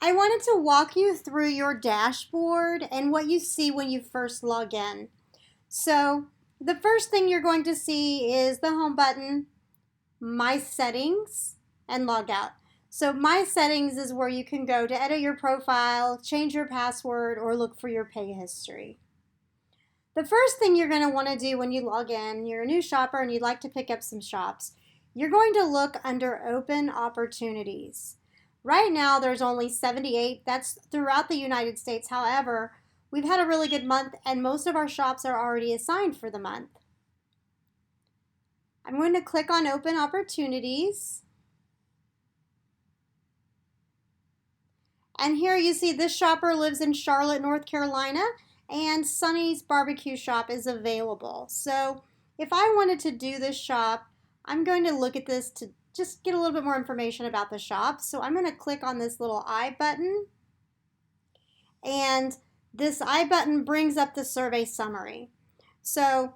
I wanted to walk you through your dashboard and what you see when you first log in. So the first thing you're going to see is the home button, My Settings, and Log Out. So My Settings is where you can go to edit your profile, change your password, or look for your pay history. The first thing you're going to want to do when you log in, you're a new shopper and you'd like to pick up some shops, you're going to look under Open Opportunities. Right now there's only 78. That's throughout the United States. However, we've had a really good month and most of our shops are already assigned for the month. I'm going to click on Open Opportunities. And here you see this shopper lives in Charlotte, North Carolina, and Sonny's Barbecue Shop is available. So if I wanted to do this shop, I'm going to look at this to just get a little bit more information about the shop. So I'm going to click on this little I button, and this I button brings up the survey summary. So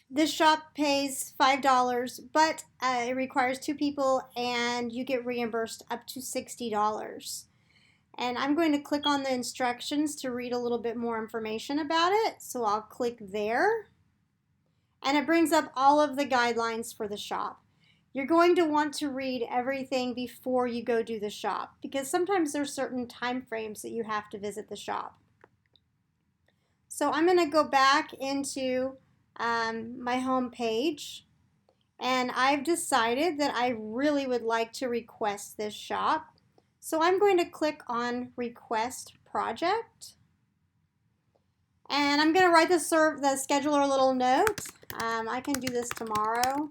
this shop pays $5, but it requires 2 people and you get reimbursed up to $60. And I'm going to click on the instructions to read a little bit more information about it. So I'll click there. And it brings up all of the guidelines for the shop. You're going to want to read everything before you go do the shop because sometimes there's certain time frames that you have to visit the shop. So I'm going to go back into my home page, and I've decided that I really would like to request this shop. So I'm going to click on Request Project, and I'm going to write the scheduler a little note. I can do this tomorrow.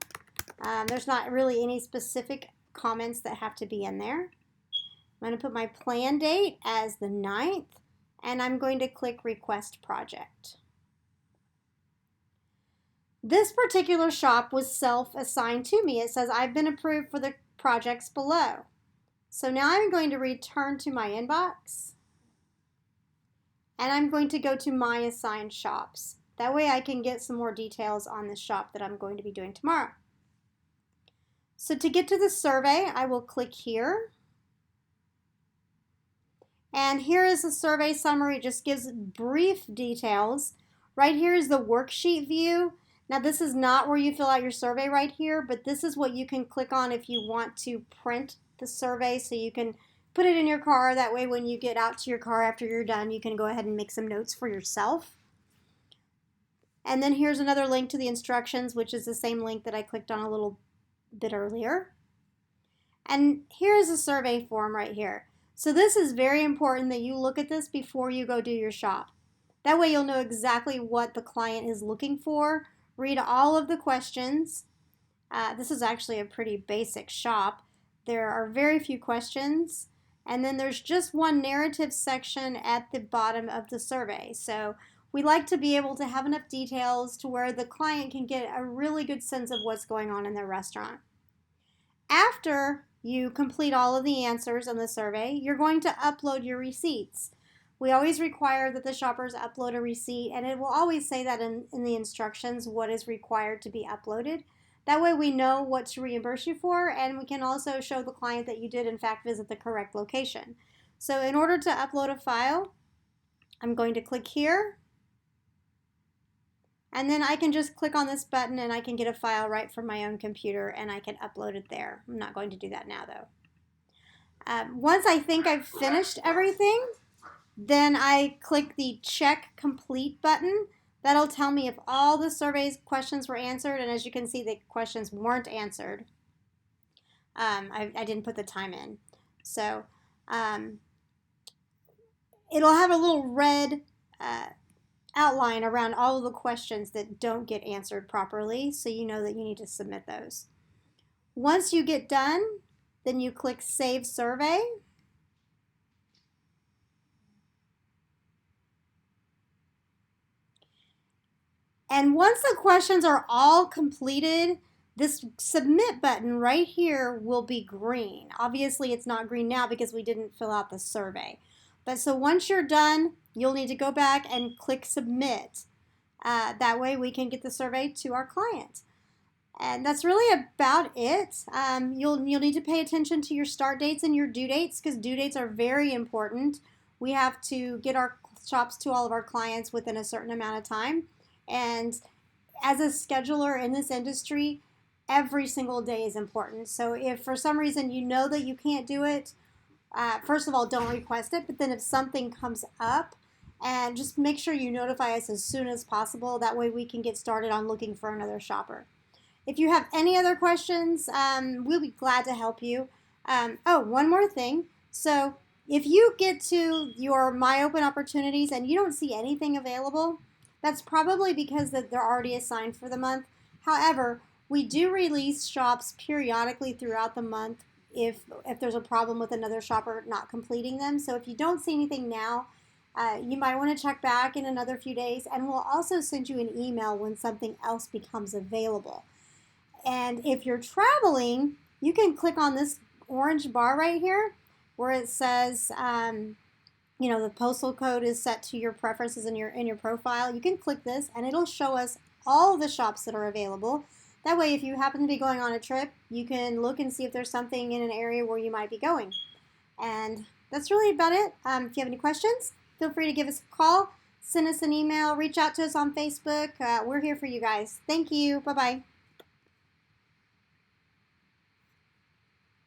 There's not really any specific comments that have to be in there. I'm going to put my plan date as the 9th, and I'm going to click Request Project. This particular shop was self-assigned to me. It says I've been approved for the projects below. So now I'm going to return to my inbox, and I'm going to go to My Assigned Shops. That way I can get some more details on the shop that I'm going to be doing tomorrow. So to get to the survey, I will click here. And here is the survey summary. It just gives brief details. Right here is the worksheet view. Now this is not where you fill out your survey right here, but this is what you can click on if you want to print the survey, so you can put it in your car. That way when you get out to your car after you're done, you can go ahead and make some notes for yourself. And then here's another link to the instructions, which is the same link that I clicked on a little bit earlier. And here's a survey form right here. So this is very important that you look at this before you go do your shop. That way you'll know exactly what the client is looking for. Read all of the questions. This is actually a pretty basic shop. There are very few questions, and then there's just one narrative section at the bottom of the survey. So we like to be able to have enough details to where the client can get a really good sense of what's going on in their restaurant. After you complete all of the answers in the survey, you're going to upload your receipts. We always require that the shoppers upload a receipt, and it will always say that in the instructions what is required to be uploaded. That way we know what to reimburse you for, and we can also show the client that you did in fact visit the correct location. So in order to upload a file, I'm going to click here, and then I can just click on this button and I can get a file right from my own computer and I can upload it there. I'm not going to do that now though. Once I think I've finished everything, then I click the Check Complete button. That'll tell me if all the survey's questions were answered, and as you can see, the questions weren't answered. I didn't put the time in. So it'll have a little red outline around all of the questions that don't get answered properly, so you know that you need to submit those. Once you get done, then you click Save Survey. And once the questions are all completed, this submit button right here will be green. Obviously it's not green now because we didn't fill out the survey. But so once you're done, you'll need to go back and click submit. That way we can get the survey to our client. And that's really about it. You'll need to pay attention to your start dates and your due dates because due dates are very important. We have to get our shops to all of our clients within a certain amount of time. And as a scheduler in this industry, every single day is important. So if for some reason you know that you can't do it, first of all, don't request it. But then if something comes up, and just make sure you notify us as soon as possible. That way we can get started on looking for another shopper. If you have any other questions, we'll be glad to help you. Oh, one more thing. So if you get to your My Open Opportunities and you don't see anything available, that's probably because that they're already assigned for the month. However, we do release shops periodically throughout the month if there's a problem with another shopper not completing them. So if you don't see anything now, you might want to check back in another few days, and we'll also send you an email when something else becomes available. And if you're traveling, you can click on this orange bar right here where it says, the postal code is set to your preferences in your profile. You can click this and it'll show us all the shops that are available. That way, if you happen to be going on a trip, you can look and see if there's something in an area where you might be going. And that's really about it. If you have any questions, feel free to give us a call, send us an email, reach out to us on Facebook. We're here for you guys. Thank you. Bye-bye.